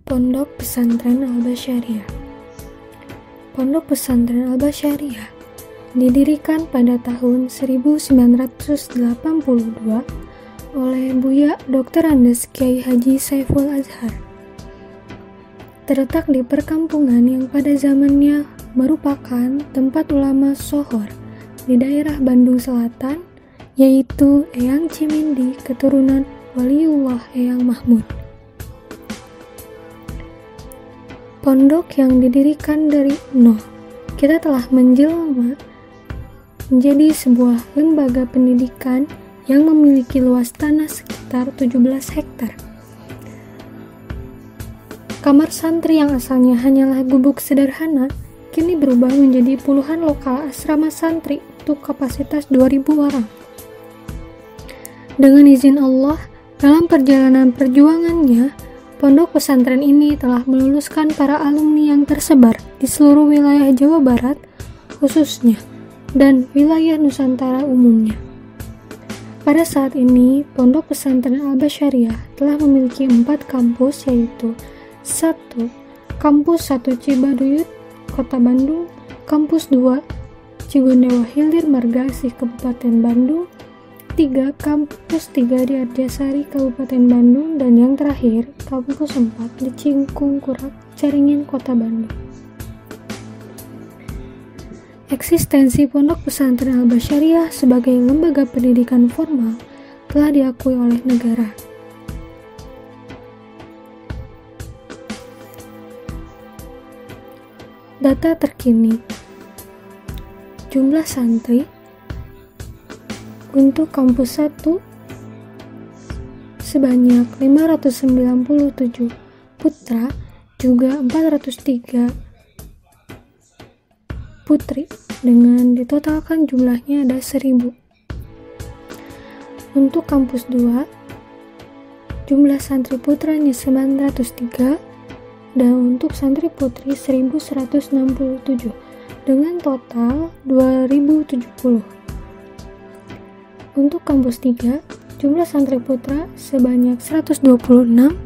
Pondok Pesantren Al-Basyariah. Pondok Pesantren Al-Basyariah didirikan pada tahun 1982 oleh Buya Dr. Andes Kiai Haji Saiful Azhar. Terletak di perkampungan yang pada zamannya merupakan tempat ulama sohor di daerah Bandung Selatan, yaitu Eyang Cimindi keturunan Waliullah Eyang Mahmud. Pondok yang didirikan dari nol, kita telah menjelma menjadi sebuah lembaga pendidikan yang memiliki luas tanah sekitar 17 hektar. Kamar santri yang asalnya hanyalah gubuk sederhana, kini berubah menjadi puluhan lokal asrama santri untuk kapasitas 2.000 orang. Dengan izin Allah, dalam perjalanan perjuangannya, pondok pesantren ini telah meluluskan para alumni yang tersebar di seluruh wilayah Jawa Barat khususnya dan wilayah Nusantara umumnya. Pada saat ini, Pondok Pesantren Al-Basyariah telah memiliki 4 kampus, yaitu 1. Kampus 1 Cibaduyut, Kota Bandung, Kampus 2 Cigondewa Hilir Margasih, Kabupaten Bandung, 3. Kampus 3 di Arjasari, Kabupaten Bandung, dan yang terakhir, Kampus 4 di Cingkung Kurak, Caringin, Kota Bandung. Eksistensi Pondok Pesantren Al-Basyariah sebagai lembaga pendidikan formal telah diakui oleh negara. Data terkini, jumlah santri untuk kampus 1 sebanyak 597 putra, juga 403 putri, dengan ditotalkan jumlahnya ada 1000. Untuk kampus 2, jumlah santri putranya 903 dan untuk santri putri 1167 dengan total 2070. Untuk kampus 3, jumlah santri putra sebanyak 126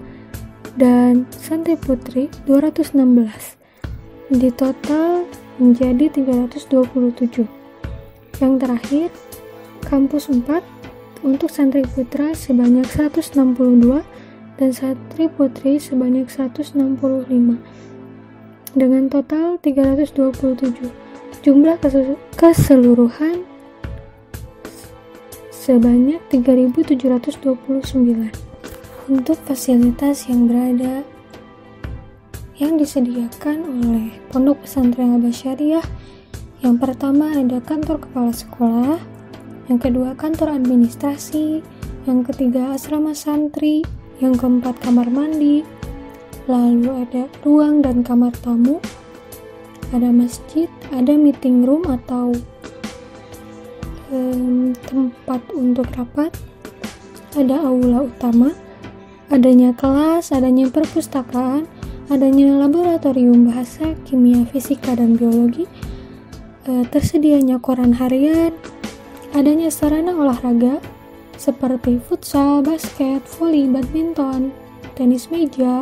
dan santri putri 216. Di total menjadi 327. Yang terakhir, kampus 4, untuk santri putra sebanyak 162 dan santri putri sebanyak 165 dengan total 327. Jumlah keseluruhan sebanyak 3.729. Untuk fasilitas yang disediakan oleh Pondok Pesantren Al-Basyariah, yang pertama ada kantor kepala sekolah, yang kedua kantor administrasi, yang ketiga asrama santri, yang keempat kamar mandi, lalu ada ruang dan kamar tamu, ada masjid, ada meeting room atau tempat untuk rapat, ada aula utama, adanya kelas, adanya perpustakaan, adanya laboratorium bahasa, kimia, fisika, dan biologi, tersedianya koran harian, adanya sarana olahraga seperti futsal, basket, voli, badminton, tenis meja,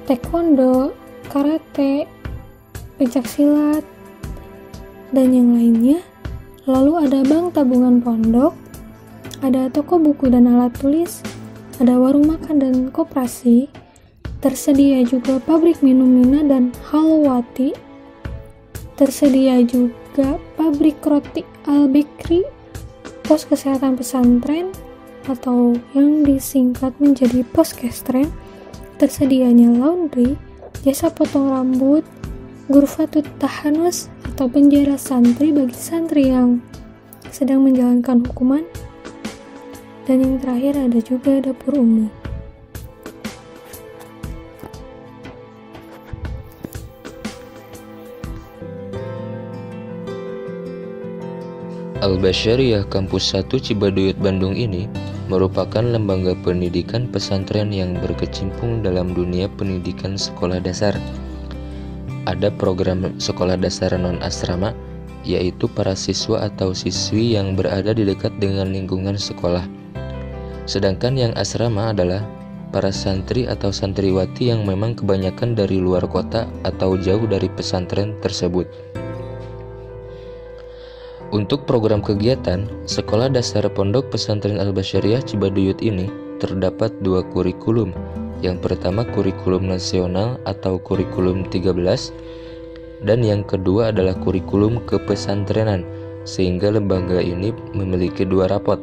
taekwondo, karate, pencaksilat, dan yang lainnya. Lalu ada bank tabungan pondok, ada toko buku dan alat tulis, ada warung makan dan koperasi, tersedia juga pabrik minum Mina dan Halwati, tersedia juga pabrik roti Al-Bikri, pos kesehatan pesantren atau yang disingkat menjadi poskestren, tersedianya laundry, jasa potong rambut, Ghurfatut Tahanus atau penjara santri bagi santri yang sedang menjalankan hukuman, dan yang terakhir ada juga dapur umum. Al-Basyariah Kampus 1 Cibaduyut Bandung ini merupakan lembaga pendidikan pesantren yang berkecimpung dalam dunia pendidikan sekolah dasar. Ada program sekolah dasar non-asrama, yaitu para siswa atau siswi yang berada di dekat dengan lingkungan sekolah. Sedangkan yang asrama adalah para santri atau santriwati yang memang kebanyakan dari luar kota atau jauh dari pesantren tersebut. Untuk program kegiatan, Sekolah Dasar Pondok Pesantren Al-Basyariah Cibaduyut ini terdapat 2 kurikulum. Yang pertama kurikulum nasional atau kurikulum 13, dan yang kedua adalah kurikulum kepesantrenan, sehingga lembaga ini memiliki 2 rapot.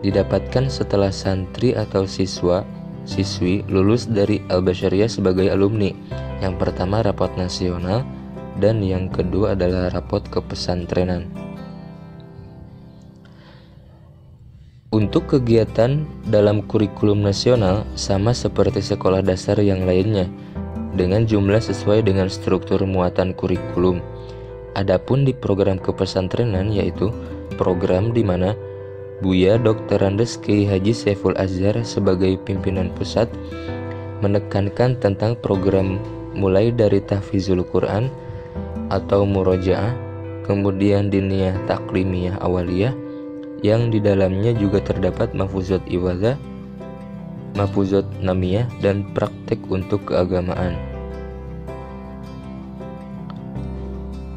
Didapatkan setelah santri atau siswi lulus dari Al-Basyariah sebagai alumni. Yang pertama rapot nasional dan yang kedua adalah rapot kepesantrenan. Untuk kegiatan dalam kurikulum nasional sama seperti sekolah dasar yang lainnya, dengan jumlah sesuai dengan struktur muatan kurikulum. Adapun di program kepesantrenan, yaitu program di mana Buya Dr. Andes Kiai Haji Saiful Azhar sebagai pimpinan pusat menekankan tentang program mulai dari tahfizul Quran atau murojaah, kemudian diniyah taklimiyah awaliyah, yang di dalamnya juga terdapat mahfuzat iwadah, mahfuzat namiyah, dan praktek untuk keagamaan.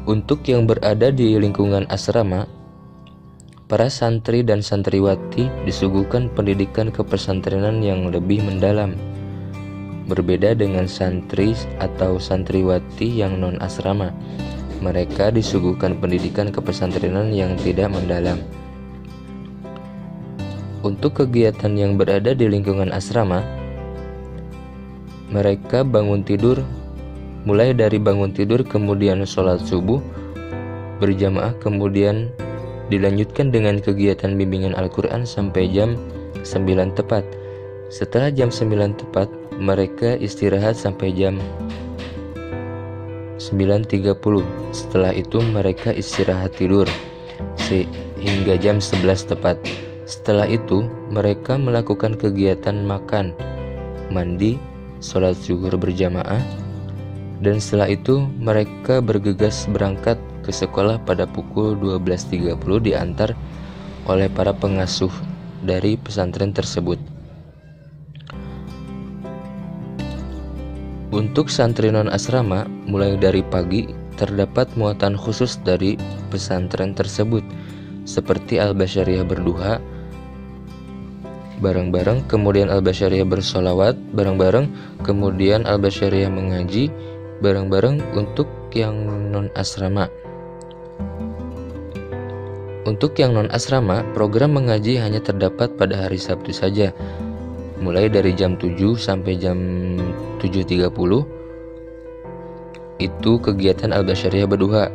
Untuk yang berada di lingkungan asrama, para santri dan santriwati disuguhkan pendidikan kepesantrenan yang lebih mendalam. Berbeda dengan santri atau santriwati yang non-asrama, mereka disuguhkan pendidikan kepesantrenan yang tidak mendalam. Untuk kegiatan yang berada di lingkungan asrama, mereka bangun tidur, mulai dari bangun tidur kemudian sholat subuh berjamaah, kemudian dilanjutkan dengan kegiatan bimbingan Al-Quran sampai jam 9 tepat. Setelah jam 9 tepat, mereka istirahat sampai jam 9.30. Setelah itu mereka istirahat tidur sehingga jam 11 tepat. Setelah itu mereka melakukan kegiatan makan, mandi, sholat zuhur berjamaah, dan setelah itu mereka bergegas berangkat ke sekolah pada pukul 12.30 diantar oleh para pengasuh dari pesantren tersebut. Untuk santri non-asrama, mulai dari pagi terdapat muatan khusus dari pesantren tersebut, seperti Al-Basyariah berduha bareng-bareng, kemudian Al-Basyariah bersolawat bareng-bareng, kemudian Al-Basyariah mengaji bareng-bareng untuk yang non-asrama. Untuk yang non-asrama, program mengaji hanya terdapat pada hari Sabtu saja, mulai dari jam 7 sampai jam 7.30. Itu kegiatan Al-Basyariah berduha.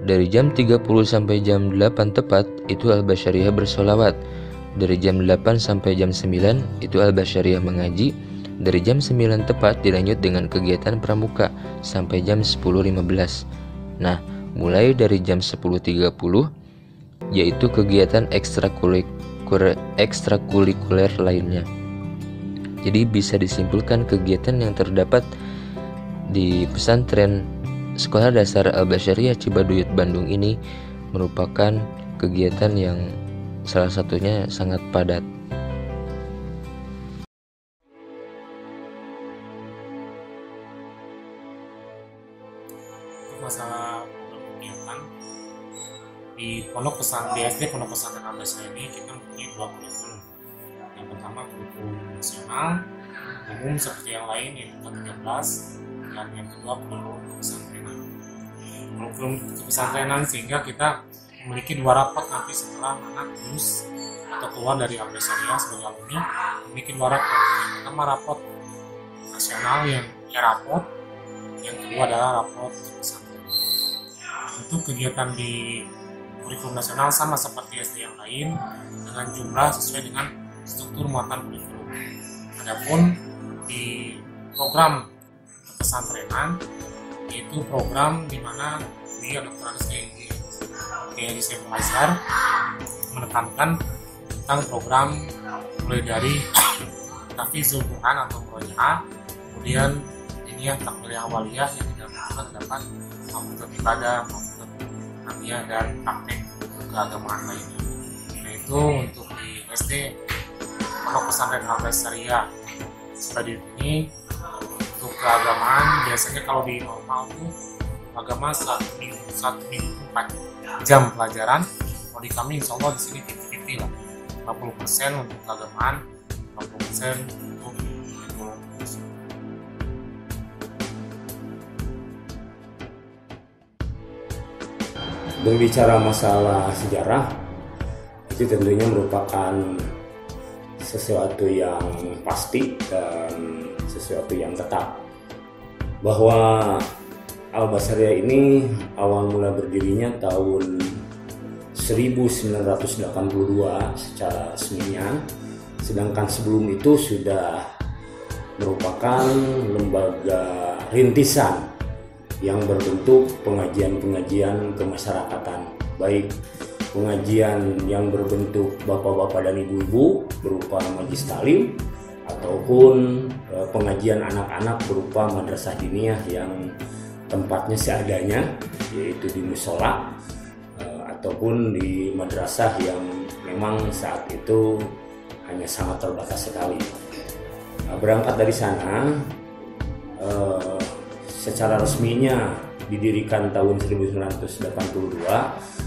Dari jam 30 sampai jam 8 tepat, itu Al-Basyariah bersolawat. Dari jam 8 sampai jam 9, itu Al-Basyariah mengaji. Dari jam 9 tepat dilanjut dengan kegiatan pramuka sampai jam 10.15. Nah, mulai dari jam 10.30 yaitu kegiatan ekstrakurikuler lainnya. Jadi bisa disimpulkan kegiatan yang terdapat di pesantren Sekolah Dasar Al-Basyariah Cibaduyut Bandung ini merupakan kegiatan yang salah satunya sangat padat. Masalah program kegiatan di pondok pesantren, di SD Pondok Pesantren Al-Basyariah ini kita mempunyai 2 kurikulum. Yang pertama kurikulum nasional umum seperti yang lain, yaitu K13, dan yang kedua kurikulum kepesantrenan. Kurikulum kepesantrenan sehingga kita memiliki 2 rapot nanti setelah anak lulus atau keluar dari Al-Basyariah sebagai alumni, memiliki 2 rapot. Yang pertama rapot nasional yang rapot, yang kedua adalah rapot kepesantrenan. Untuk kegiatan di kurikulum nasional sama seperti SD yang lain dengan jumlah sesuai dengan struktur muatan kurikulum. Adapun di program kepesantrenan, yaitu program di mana Buya Dr. Andes Kiai Haji Saiful Azhar menekankan tentang program mulai dari tahfizul Quran atau murojaah, kemudian diniyah taklimiyah awaliyah yang terdapat mahfuzat ibadah, mahfuzat namiyah, dan praktek keagamaan lainnya. Nah, itu untuk di SD Pondok Pesantren Al-Basyariah Cibadeuyut ini untuk keagamaan biasanya kalau di normal tuh agama 1 minggu 4 jam pelajaran. Kalau di kami insya Allah di sini 50-50 lah, 50% untuk keagamaan, 50% untuk teknologi. Berbicara masalah sejarah, itu tentunya merupakan sesuatu yang pasti dan sesuatu yang tetap, bahwa Al-Basariyah ini awal mula berdirinya tahun 1982 secara resminya, sedangkan sebelum itu sudah merupakan lembaga rintisan yang berbentuk pengajian-pengajian kemasyarakatan, baik pengajian yang berbentuk bapak-bapak dan ibu-ibu berupa majelis taklim, ataupun pengajian anak-anak berupa madrasah diniyah yang tempatnya seadanya, yaitu di musola ataupun di madrasah yang memang saat itu hanya sangat terbatas sekali. Berangkat dari sana, secara resminya didirikan tahun 1982,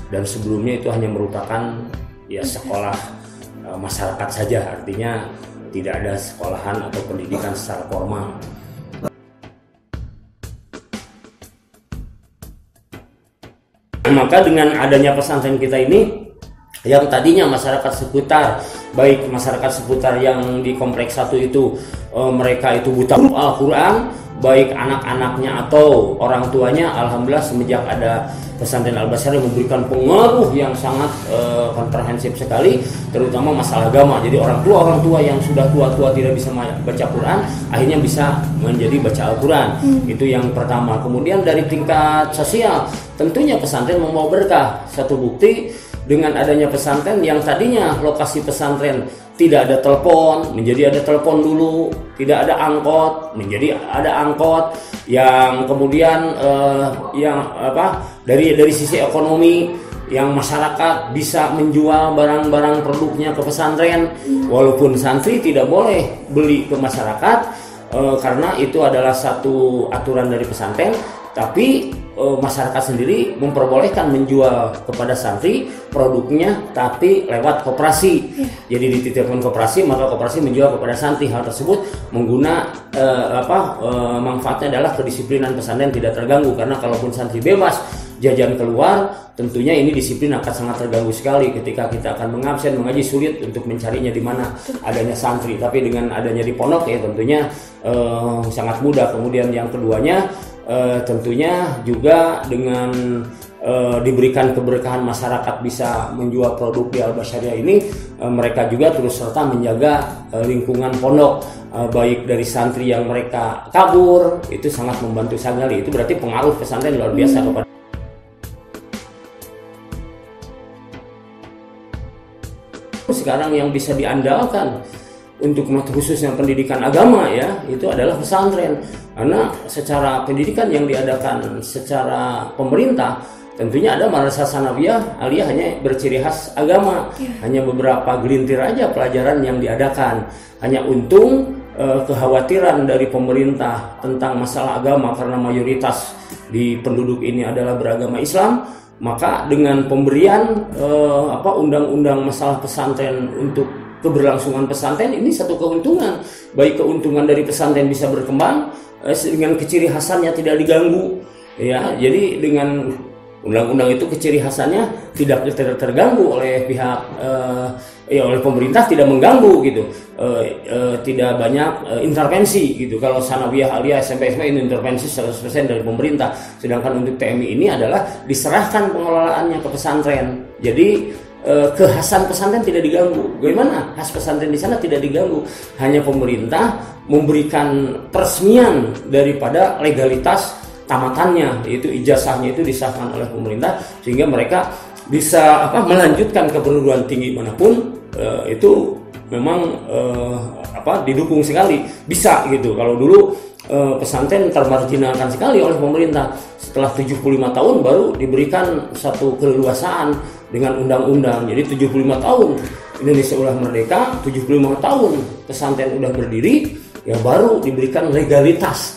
dan sebelumnya itu hanya merupakan sekolah masyarakat saja, artinya tidak ada sekolahan atau pendidikan secara formal. Maka dengan adanya pesantren kita ini, yang tadinya masyarakat seputar, baik masyarakat seputar yang di kompleks 1 itu mereka itu buta Al-Quran, baik anak-anaknya atau orang tuanya, alhamdulillah semenjak ada pesantren Al-Basariyah memberikan pengaruh yang sangat komprehensif sekali, terutama masalah agama. Jadi orang tua yang sudah tua-tua tidak bisa baca Quran, akhirnya bisa menjadi baca Al-Quran. Itu yang pertama. Kemudian dari tingkat sosial, tentunya pesantren membawa berkah. Satu bukti, dengan adanya pesantren yang tadinya lokasi pesantren tidak ada telepon, menjadi ada telepon dulu, tidak ada angkot, menjadi ada angkot, yang kemudian dari sisi ekonomi, yang masyarakat bisa menjual barang-barang produknya ke pesantren, walaupun santri tidak boleh beli ke masyarakat karena itu adalah satu aturan dari pesantren, tapi masyarakat sendiri memperbolehkan menjual kepada santri produknya, tapi lewat koperasi. Jadi dititipkan koperasi, maka koperasi menjual kepada santri. Hal tersebut manfaatnya adalah kedisiplinan pesantren tidak terganggu, karena kalaupun santri bebas jajan keluar, tentunya ini disiplin akan sangat terganggu sekali. Ketika kita akan mengabsen mengaji, sulit untuk mencarinya di mana adanya santri. Tapi dengan adanya di pondok ya tentunya sangat mudah. Kemudian yang keduanya, tentunya juga dengan diberikan keberkahan masyarakat bisa menjual produk di Al-Basariyah ini, mereka juga terus serta menjaga lingkungan pondok, baik dari santri yang mereka kabur, itu sangat membantu sekali. Itu berarti pengaruh pesantren luar biasa kepada sekarang yang bisa diandalkan untuk khususnya pendidikan agama ya, itu adalah pesantren. Karena secara pendidikan yang diadakan secara pemerintah, tentunya ada madrasah sanawiyah aliyah hanya berciri khas agama, hanya beberapa gelintir aja pelajaran yang diadakan. Hanya untung kekhawatiran dari pemerintah tentang masalah agama, karena mayoritas di penduduk ini adalah beragama Islam, maka dengan pemberian undang-undang masalah pesantren untuk keberlangsungan pesantren ini satu keuntungan, baik keuntungan dari pesantren bisa berkembang dengan keciri khasannya tidak diganggu ya. Jadi dengan undang-undang itu keciri khasannya tidak terganggu oleh pihak oleh pemerintah, tidak mengganggu gitu, tidak banyak intervensi gitu. Kalau sanawiyah aliyah SMP SMA ini intervensi 100% dari pemerintah, sedangkan untuk TMI ini adalah diserahkan pengelolaannya ke pesantren. Jadi kekhasan pesantren tidak diganggu. Bagaimana khas pesantren di sana tidak diganggu? Hanya pemerintah memberikan peresmian daripada legalitas tamatannya, yaitu ijazahnya itu disahkan oleh pemerintah, sehingga mereka bisa melanjutkan ke perguruan tinggi manapun. Itu memang didukung sekali, bisa gitu. Kalau dulu pesantren termarginalkan sekali oleh pemerintah, setelah 75 tahun baru diberikan satu keleluasaan dengan undang-undang. Jadi 75 tahun Indonesia udah merdeka, 75 tahun pesantren udah berdiri, ya baru diberikan legalitas